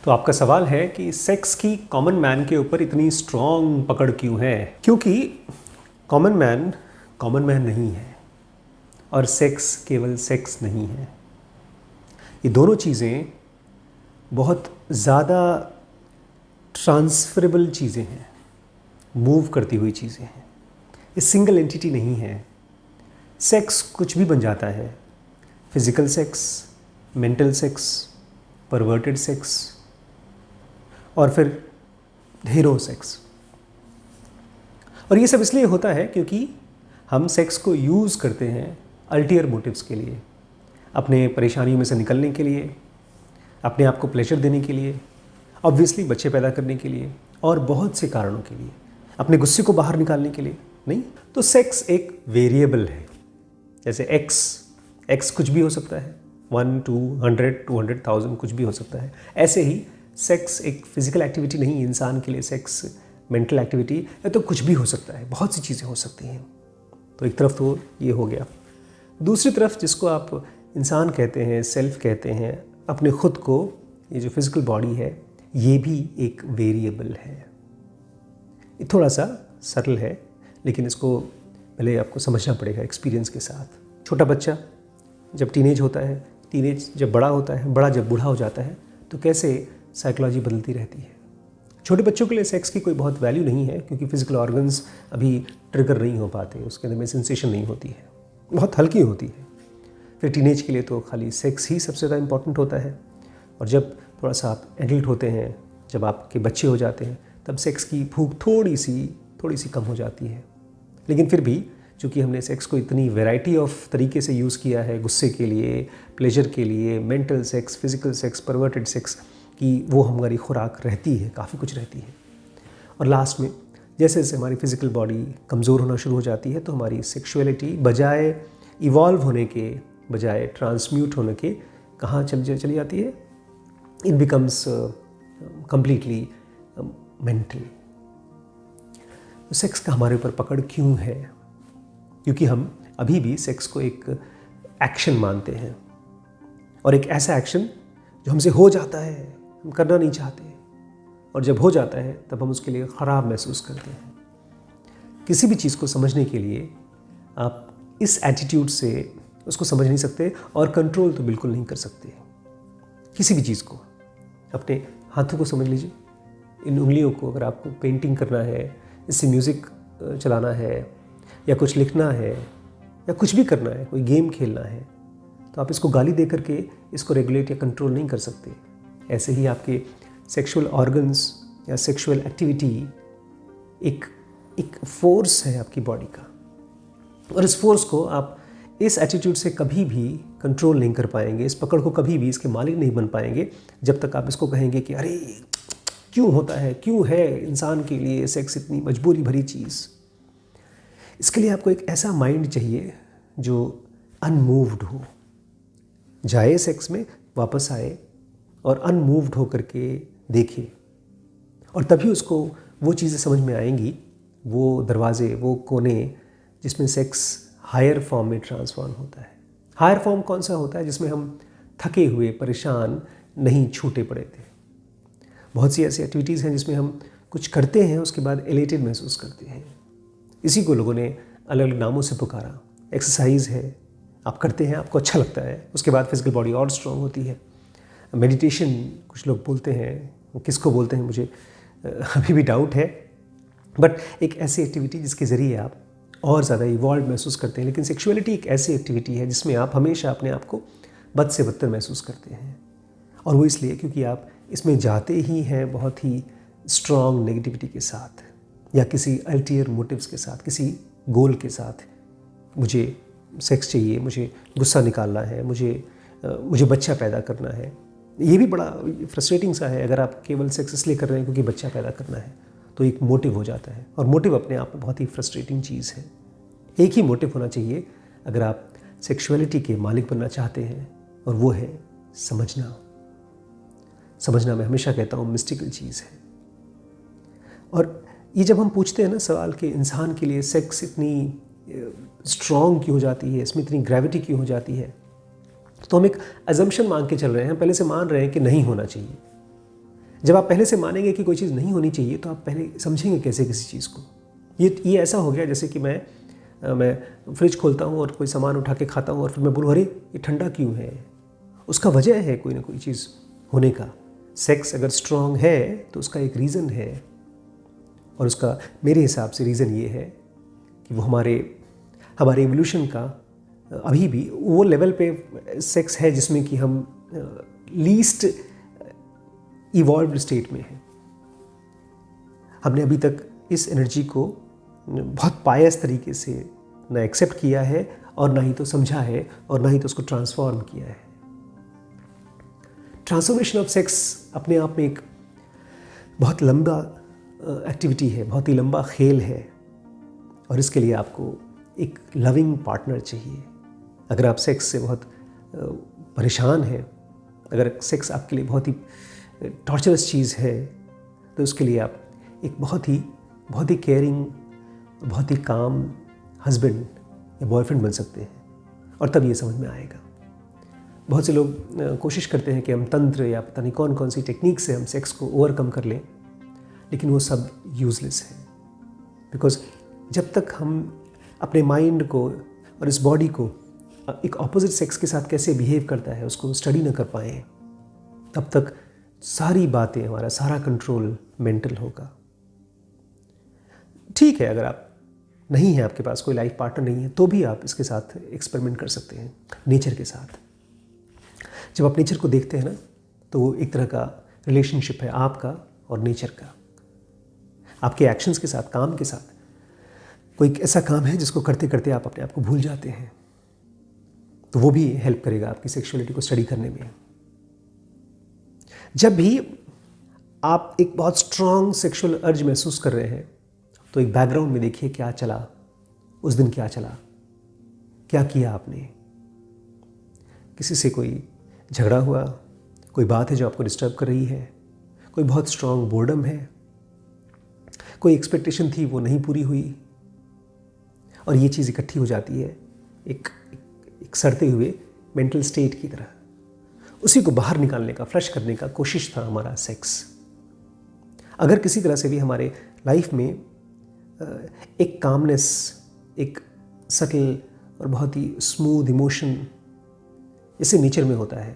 तो आपका सवाल है कि सेक्स की कॉमन मैन के ऊपर इतनी स्ट्रॉन्ग पकड़ क्यों है? क्योंकि कॉमन मैन नहीं है और सेक्स केवल सेक्स नहीं है। ये दोनों चीज़ें बहुत ज़्यादा ट्रांसफरेबल चीज़ें हैं, मूव करती हुई चीज़ें हैं। ये सिंगल एंटिटी नहीं है। सेक्स कुछ भी बन जाता है, physical sex, mental sex, perverted sex और फिर ढेरों सेक्स। और ये सब इसलिए होता है क्योंकि हम सेक्स को यूज़ करते हैं अल्टीरियर मोटिव्स के लिए, अपने परेशानियों में से निकलने के लिए, अपने आप को प्लेजर देने के लिए, ऑब्वियसली बच्चे पैदा करने के लिए और बहुत से कारणों के लिए, अपने गुस्से को बाहर निकालने के लिए नहीं। तो सेक्स एक वेरिएबल है। जैसे एक्स कुछ भी हो सकता है, 1, 2, 100, 200,000 कुछ भी हो सकता है। ऐसे ही सेक्स एक फिजिकल एक्टिविटी नहीं, इंसान के लिए सेक्स मेंटल एक्टिविटी है, तो कुछ भी हो सकता है, बहुत सी चीज़ें हो सकती हैं। तो एक तरफ तो ये हो गया। दूसरी तरफ जिसको आप इंसान कहते हैं, सेल्फ कहते हैं, अपने खुद को, ये जो फिजिकल बॉडी है, ये भी एक वेरिएबल है। ये थोड़ा सा सरल है, लेकिन इसको पहले आपको समझना पड़ेगा एक्सपीरियंस के साथ। छोटा बच्चा जब टीनेज होता है, टीनेज जब बड़ा होता है, बड़ा जब बूढ़ा हो जाता है, तो कैसे साइकोलॉजी बदलती रहती है। छोटे बच्चों के लिए सेक्स की कोई बहुत वैल्यू नहीं है क्योंकि फिजिकल ऑर्गन्स अभी ट्रिगर नहीं हो पाते, उसके अंदर में सेंसेशन नहीं होती है, बहुत हल्की होती है। फिर टीनेज के लिए तो खाली सेक्स ही सबसे ज़्यादा इंपॉर्टेंट होता है। और जब थोड़ा सा आप एडल्ट होते हैं, जब आपके बच्चे हो जाते हैं, तब सेक्स की भूख थोड़ी सी कम हो जाती है। लेकिन फिर भी चूँकि हमने सेक्स को इतनी वैरायटी ऑफ तरीके से यूज़ किया है, गुस्से के लिए, प्लेजर के लिए, mental sex, physical sex, perverted sex, कि वो हमारी खुराक रहती है, काफ़ी कुछ रहती है। और लास्ट में जैसे जैसे हमारी फिजिकल बॉडी कमज़ोर होना शुरू हो जाती है, तो हमारी सेक्सुअलिटी बजाय इवॉल्व होने के, बजाय ट्रांसम्यूट होने के, कहाँ चली जाती है? It becomes completely mental. तो सेक्स का हमारे ऊपर पकड़ क्यों है? क्योंकि हम अभी भी सेक्स को एक एक्शन मानते हैं, और एक ऐसा एक्शन जो हमसे हो जाता है, हम करना नहीं चाहते, और जब हो जाता है तब हम उसके लिए ख़राब महसूस करते हैं। किसी भी चीज़ को समझने के लिए आप इस एटीट्यूड से उसको समझ नहीं सकते, और कंट्रोल तो बिल्कुल नहीं कर सकते। किसी भी चीज़ को, अपने हाथों को समझ लीजिए, इन उंगलियों को, अगर आपको पेंटिंग करना है, इससे म्यूज़िक चलाना है, या कुछ लिखना है, या कुछ भी करना है, कोई गेम खेलना है, तो आप इसको गाली दे करके इसको रेगुलेट या कंट्रोल नहीं कर सकते। ऐसे ही आपके सेक्सुअल ऑर्गन्स या सेक्सुअल एक्टिविटी एक फोर्स है आपकी बॉडी का, और इस फोर्स को आप इस एटीट्यूड से कभी भी कंट्रोल नहीं कर पाएंगे, इस पकड़ को कभी भी इसके मालिक नहीं बन पाएंगे, जब तक आप इसको कहेंगे कि अरे क्यों होता है, क्यों है इंसान के लिए सेक्स इतनी मजबूरी भरी चीज़। इसके लिए आपको एक ऐसा माइंड चाहिए जो अनमूव्ड हो, जाए सेक्स में, वापस आए और अनमूव्ड हो करके देखे, और तभी उसको वो चीज़ें समझ में आएंगी, वो दरवाजे, वो कोने जिसमें सेक्स हायर फॉर्म में ट्रांसफॉर्म होता है। हायर फॉर्म कौन सा होता है? जिसमें हम थके हुए, परेशान नहीं, छूटे पड़े थे। बहुत सी ऐसी एक्टिविटीज़ हैं जिसमें हम कुछ करते हैं, उसके बाद एलेटेड महसूस करते हैं। इसी को लोगों ने अलग अलग नामों से पुकारा। एक्सरसाइज है, आप करते हैं, आपको अच्छा लगता है, उसके बाद फिजिकल बॉडी और स्ट्रॉन्ग होती है। मेडिटेशन कुछ लोग बोलते हैं, किसको बोलते हैं मुझे अभी भी डाउट है, बट एक ऐसी एक्टिविटी जिसके ज़रिए आप और ज़्यादा इवॉल्व महसूस करते हैं। लेकिन सेक्सुअलिटी एक ऐसी एक्टिविटी है जिसमें आप हमेशा अपने आप को बद से बदतर महसूस करते हैं, और वो इसलिए क्योंकि आप इसमें जाते ही हैं बहुत ही स्ट्रॉन्ग नेगेटिविटी के साथ, या किसी अल्टीरियर मोटिव्स के साथ, किसी गोल के साथ। मुझे सेक्स चाहिए, मुझे गुस्सा निकालना है, मुझे बच्चा पैदा करना है। ये भी बड़ा फ्रस्ट्रेटिंग सा है। अगर आप केवल सेक्स इसलिए कर रहे हैं क्योंकि बच्चा पैदा करना है, तो एक मोटिव हो जाता है, और मोटिव अपने आप में बहुत ही फ्रस्ट्रेटिंग चीज़ है। एक ही मोटिव होना चाहिए अगर आप सेक्सुअलिटी के मालिक बनना चाहते हैं, और वो है समझना। समझना, मैं हमेशा कहता हूँ, मिस्टिकल चीज़ है। और ये जब हम पूछते हैं ना सवाल कि इंसान के लिए सेक्स इतनी स्ट्रॉन्ग क्यों हो जाती है, इसमें इतनी ग्रेविटी क्यों हो जाती है, तो हम एक अजम्पशन मान के चल रहे हैं, पहले से मान रहे हैं कि नहीं होना चाहिए। जब आप पहले से मानेंगे कि कोई चीज़ नहीं होनी चाहिए तो आप पहले समझेंगे कैसे किसी चीज़ को। ये ऐसा हो गया जैसे कि मैं फ्रिज खोलता हूँ और कोई सामान उठा के खाता हूँ और फिर मैं बोलूँ अरे ये ठंडा क्यों है। उसका वजह है कोई ना कोई चीज़ होने का। सेक्स अगर स्ट्रॉन्ग है तो उसका एक रीज़न है, और उसका मेरे हिसाब से रीज़न ये है कि वो हमारे एवोल्यूशन का अभी भी वो लेवल पे सेक्स है जिसमें कि हम लीस्ट इवॉल्व्ड स्टेट में हैं। हमने अभी तक इस एनर्जी को बहुत पायस तरीके से ना एक्सेप्ट किया है और ना ही तो समझा है और ना ही तो उसको ट्रांसफॉर्म किया है। ट्रांसफॉर्मेशन ऑफ सेक्स अपने आप में एक बहुत लंबा एक्टिविटी है, बहुत ही लंबा खेल है, और इसके लिए आपको एक लविंग पार्टनर चाहिए। अगर आप सेक्स से बहुत परेशान हैं, अगर सेक्स आपके लिए बहुत ही टॉर्चरस चीज़ है, तो उसके लिए आप एक बहुत ही केयरिंग, बहुत ही काम हस्बैंड या बॉयफ्रेंड बन सकते हैं, और तब ये समझ में आएगा। बहुत से लोग कोशिश करते हैं कि हम तंत्र या पता नहीं कौन कौन सी टेक्निक से हम सेक्स को ओवरकम कर लें, लेकिन वो सब यूज़लेस है। बिकॉज जब तक हम अपने माइंड को और इस बॉडी को एक ऑपोजिट सेक्स के साथ कैसे बिहेव करता है उसको स्टडी ना कर पाए, तब तक सारी बातें, हमारा सारा कंट्रोल मेंटल होगा। ठीक है, अगर आप नहीं है, आपके पास कोई लाइफ पार्टनर नहीं है, तो भी आप इसके साथ एक्सपेरिमेंट कर सकते हैं, नेचर के साथ। जब आप नेचर को देखते हैं ना, तो वो एक तरह का रिलेशनशिप है आपका और नेचर का। आपके एक्शंस के साथ, काम के साथ। कोई ऐसा काम है जिसको करते करते आप अपने आप को भूल जाते हैं, तो वो भी हेल्प करेगा आपकी सेक्सुअलिटी को स्टडी करने में। जब भी आप एक बहुत स्ट्रॉन्ग सेक्सुअल अर्ज महसूस कर रहे हैं, तो एक बैकग्राउंड में देखिए क्या चला उस दिन, क्या चला, क्या किया आपने। किसी से कोई झगड़ा हुआ, कोई बात है जो आपको डिस्टर्ब कर रही है, कोई बहुत स्ट्रॉन्ग बोर्डम है, कोई एक्सपेक्टेशन थी वो नहीं पूरी हुई, और ये चीज़ इकट्ठी हो जाती है एक सड़ते हुए मेंटल स्टेट की तरह। उसी को बाहर निकालने का, फ्लश करने का कोशिश था हमारा सेक्स। अगर किसी तरह से भी हमारे लाइफ में एक कामनेस, एक सटल और बहुत ही स्मूथ इमोशन जैसे नेचर में होता है,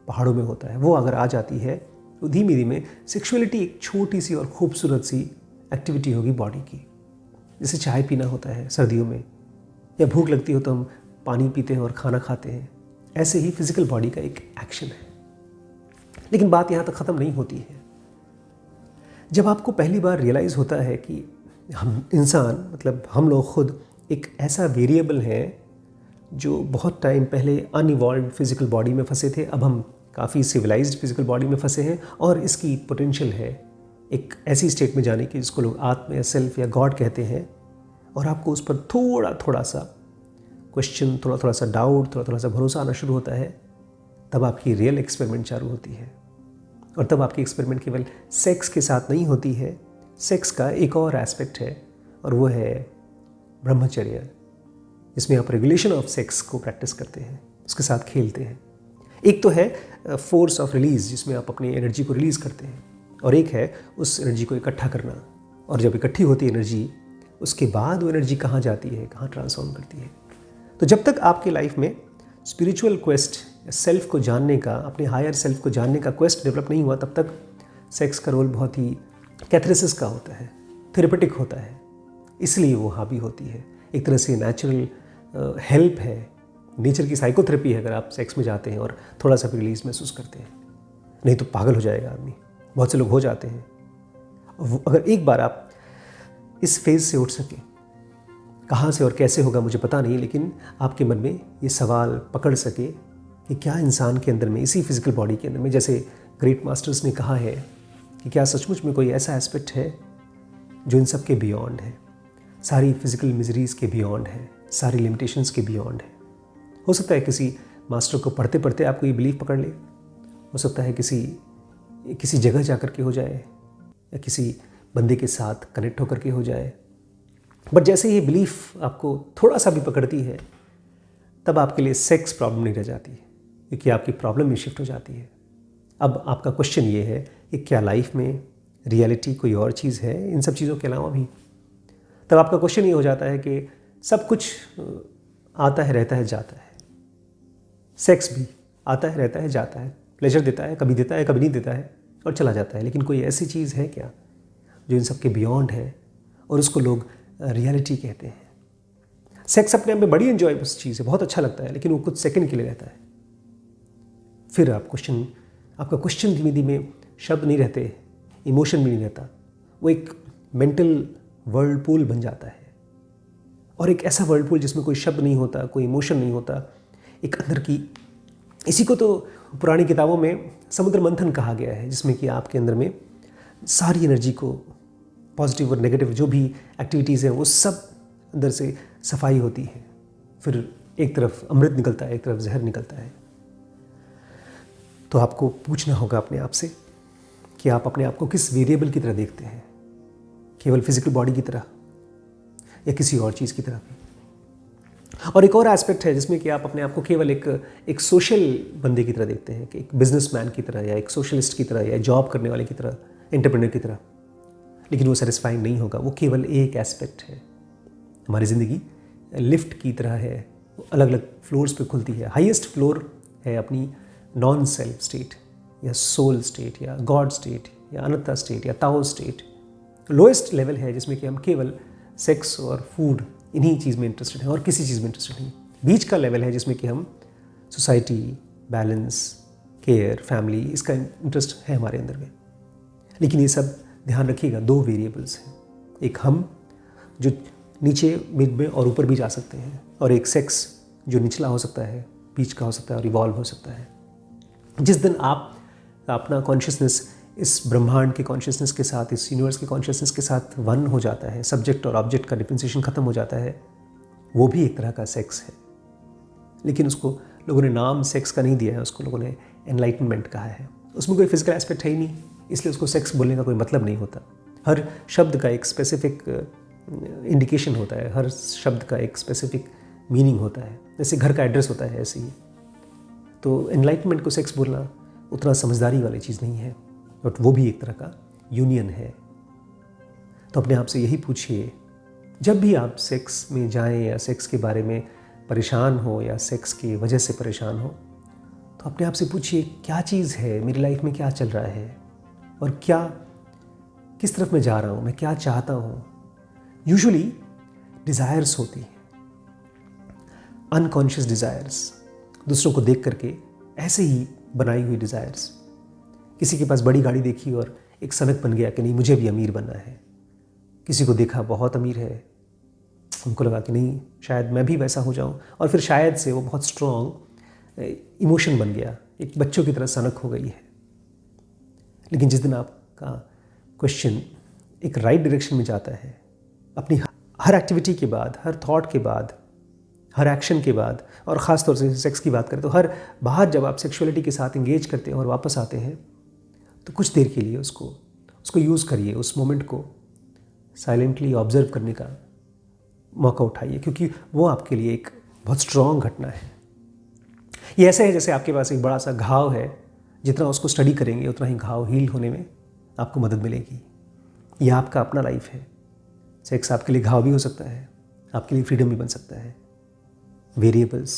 पहाड़ों में होता है, वो अगर आ जाती है, तो धीमे धीमे सेक्सुअलिटी एक छोटी सी और खूबसूरत सी एक्टिविटी होगी बॉडी की। जैसे चाय पीना होता है सर्दियों में, या भूख लगती हो तो हम पानी पीते हैं और खाना खाते हैं, ऐसे ही फिजिकल बॉडी का एक एक्शन है। लेकिन बात यहाँ तक ख़त्म नहीं होती है। जब आपको पहली बार रियलाइज़ होता है कि हम इंसान, मतलब हम लोग खुद एक ऐसा वेरिएबल हैं जो बहुत टाइम पहले अनइवॉल्व्ड फिजिकल बॉडी में फंसे थे, अब हम काफ़ी सिविलाइज्ड फिजिकल बॉडी में फंसे हैं, और इसकी पोटेंशियल है एक ऐसी स्टेट में जाने की जिसको लोग आत्मा या सेल्फ या गॉड कहते हैं, और आपको उस पर थोड़ा सा क्वेश्चन, थोड़ा सा डाउट, थोड़ा सा भरोसा आना शुरू होता है, तब आपकी रियल एक्सपेरिमेंट चालू होती है। और तब आपकी एक्सपेरिमेंट केवल सेक्स के साथ नहीं होती है, सेक्स का एक और एस्पेक्ट है, और वो है ब्रह्मचर्य, जिसमें आप रेगुलेशन ऑफ सेक्स को प्रैक्टिस करते हैं, उसके साथ खेलते हैं। एक तो है फोर्स ऑफ रिलीज़, जिसमें आप अपनी एनर्जी को रिलीज़ करते हैं, और एक है उस एनर्जी को इकट्ठा करना। और जब इकट्ठी होती है एनर्जी, उसके बाद वो एनर्जी कहाँ जाती है, कहाँ ट्रांसफॉर्म करती है। तो जब तक आपकी लाइफ में स्पिरिचुअल क्वेस्ट, सेल्फ को जानने का, अपने हायर सेल्फ को जानने का क्वेस्ट डेवलप नहीं हुआ, तब तक सेक्स का रोल बहुत ही कैथरेसिस का होता है, थेरेपेटिक होता है, इसलिए वो हावी होती है। एक तरह से नेचुरल हेल्प है, नेचर की साइकोथेरेपी है अगर आप सेक्स में जाते हैं और थोड़ा सा रिलीज महसूस करते हैं। नहीं तो पागल हो जाएगा आदमी, बहुत से लोग हो जाते हैं। अगर एक बार आप इस फेज़ से उठ सकें, कहाँ से और कैसे होगा मुझे पता नहीं, लेकिन आपके मन में ये सवाल पकड़ सके कि क्या इंसान के अंदर में, इसी फिजिकल बॉडी के अंदर में, जैसे ग्रेट मास्टर्स ने कहा है कि क्या सचमुच में कोई ऐसा एस्पेक्ट है जो इन सब के बियॉन्ड है, सारी फिजिकल मिजरीज़ के बियॉन्ड है, सारी लिमिटेशंस के बियॉन्ड है। हो सकता है किसी मास्टर को पढ़ते पढ़ते आपको ये बिलीफ पकड़ ले, हो सकता है किसी जगह जा कर के हो जाए, या किसी बंदे के साथ कनेक्ट होकर के हो जाए। बट जैसे ये बिलीफ आपको थोड़ा सा भी पकड़ती है, तब आपके लिए सेक्स प्रॉब्लम नहीं रह जाती है, क्योंकि आपकी प्रॉब्लम में शिफ्ट हो जाती है। अब आपका क्वेश्चन ये है कि क्या लाइफ में रियलिटी कोई और चीज़ है इन सब चीज़ों के अलावा भी। तब आपका क्वेश्चन ये हो जाता है कि सब कुछ आता है, रहता है, जाता है। सेक्स भी आता है, रहता है, जाता है, प्लेजर देता है, कभी नहीं देता है और चला जाता है। लेकिन कोई ऐसी चीज़ है क्या जो इन सब के बियॉन्ड है और उसको लोग रियलिटी कहते हैं। सेक्स अपने आप में बड़ी एंजॉयबल चीज़ है, बहुत अच्छा लगता है, लेकिन वो कुछ सेकंड के लिए रहता है। फिर आपका क्वेश्चन धीमे धीमे शब्द नहीं रहते, इमोशन भी नहीं रहता, वो एक मेंटल वर्लपूल बन जाता है। और एक ऐसा वर्लपूल जिसमें कोई शब्द नहीं होता, कोई इमोशन नहीं होता, एक अंदर की, इसी को तो पुरानी किताबों में समुद्र मंथन कहा गया है, जिसमें कि आपके अंदर में सारी एनर्जी को, पॉजिटिव और नेगेटिव जो भी एक्टिविटीज़ हैं वो सब अंदर से सफाई होती है। फिर एक तरफ अमृत निकलता है, एक तरफ जहर निकलता है। तो आपको पूछना होगा अपने आप से कि आप अपने आप को किस वेरिएबल की तरह देखते हैं, केवल फिजिकल बॉडी की तरह या किसी और चीज़ की तरह भी। और एक और एस्पेक्ट है जिसमें कि आप अपने आप को केवल एक सोशल बंदे की तरह देखते हैं, कि एक बिजनेसमैन की तरह या एक सोशलिस्ट की तरह या जॉब करने वाले की तरह, एंटरप्रेन्योर की तरह। लेकिन वो सेटिस्फाइंग नहीं होगा, वो केवल एक एस्पेक्ट है। हमारी ज़िंदगी लिफ्ट की तरह है, वो अलग अलग फ्लोर्स पे खुलती है। हाईएस्ट फ्लोर है अपनी नॉन सेल्फ स्टेट या सोल स्टेट या गॉड स्टेट या अनंता स्टेट या ताओ स्टेट। लोएस्ट लेवल है जिसमें कि हम केवल सेक्स और फूड इन्हीं चीज़ में इंटरेस्टेड हैं और किसी चीज़ में इंटरेस्टेड नहीं। बीच का लेवल है जिसमें कि हम सोसाइटी, बैलेंस, केयर, फैमिली, इसका इंटरेस्ट है हमारे अंदर में। लेकिन ये सब ध्यान रखिएगा, दो वेरिएबल्स हैं, एक हम जो नीचे, मिड में और ऊपर भी जा सकते हैं, और एक सेक्स जो निचला हो सकता है, बीच का हो सकता है और इवॉल्व हो सकता है। जिस दिन आप अपना कॉन्शियसनेस इस ब्रह्मांड के कॉन्शियसनेस के साथ, इस यूनिवर्स के कॉन्शियसनेस के साथ वन हो जाता है, सब्जेक्ट और ऑब्जेक्ट का डिफरेंशिएशन खत्म हो जाता है, वो भी एक तरह का सेक्स है। लेकिन उसको लोगों ने नाम सेक्स का नहीं दिया है, उसको लोगों ने एनलाइटनमेंट कहा है। उसमें कोई फिजिकल एस्पेक्ट है ही नहीं, इसलिए उसको सेक्स बोलने का कोई मतलब नहीं होता। हर शब्द का एक स्पेसिफिक इंडिकेशन होता है, हर शब्द का एक स्पेसिफिक मीनिंग होता है। जैसे घर का एड्रेस होता है, ऐसे ही तो एनलाइटनमेंट को सेक्स बोलना उतना समझदारी वाली चीज़ नहीं है, बट वो भी एक तरह का यूनियन है। तो अपने आप से यही पूछिए, जब भी आप सेक्स में जाएं या सेक्स के बारे में परेशान हो या सेक्स की वजह से परेशान हो, तो अपने आप से पूछिए क्या चीज़ है मेरी लाइफ में, क्या चल रहा है और किस तरफ मैं जा रहा हूँ, मैं क्या चाहता हूँ। यूजुअली डिज़ायर्स होती हैं, अनकॉन्शियस डिज़ायर्स, दूसरों को देख करके ऐसे ही बनाई हुई डिज़ायर्स। किसी के पास बड़ी गाड़ी देखी और एक सनक बन गया कि नहीं मुझे भी अमीर बनना है। किसी को देखा बहुत अमीर है, उनको लगा कि नहीं शायद मैं भी वैसा हो जाऊं, और फिर शायद से वो बहुत स्ट्रॉन्ग इमोशन बन गया, एक बच्चों की तरह सनक हो गई है। लेकिन जिस दिन आपका क्वेश्चन एक राइट डायरेक्शन में जाता है, अपनी हर एक्टिविटी के बाद, हर थॉट के बाद, हर एक्शन के बाद, और ख़ास तौर से सेक्स की बात करें तो हर बाहर जब आप सेक्सुअलिटी के साथ इंगेज करते हैं और वापस आते हैं, तो कुछ देर के लिए उसको यूज़ करिए, उस मोमेंट को साइलेंटली ऑब्जर्व करने का मौका उठाइए, क्योंकि वो आपके लिए एक बहुत स्ट्रॉन्ग घटना है। ये ऐसे है जैसे आपके पास एक बड़ा सा घाव है, जितना उसको स्टडी करेंगे उतना ही घाव हील होने में आपको मदद मिलेगी। यह आपका अपना लाइफ है। सेक्स आपके लिए घाव भी हो सकता है, आपके लिए फ्रीडम भी बन सकता है। वेरिएबल्स,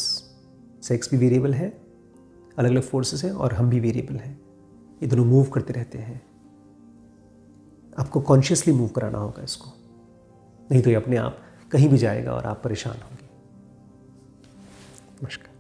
सेक्स भी वेरिएबल है, अलग अलग फोर्सेस हैं, और हम भी वेरिएबल हैं। ये दोनों मूव करते रहते हैं। आपको कॉन्शियसली मूव कराना होगा इसको, नहीं तो ये अपने आप कहीं भी जाएगा और आप परेशान होंगे। नमस्कार।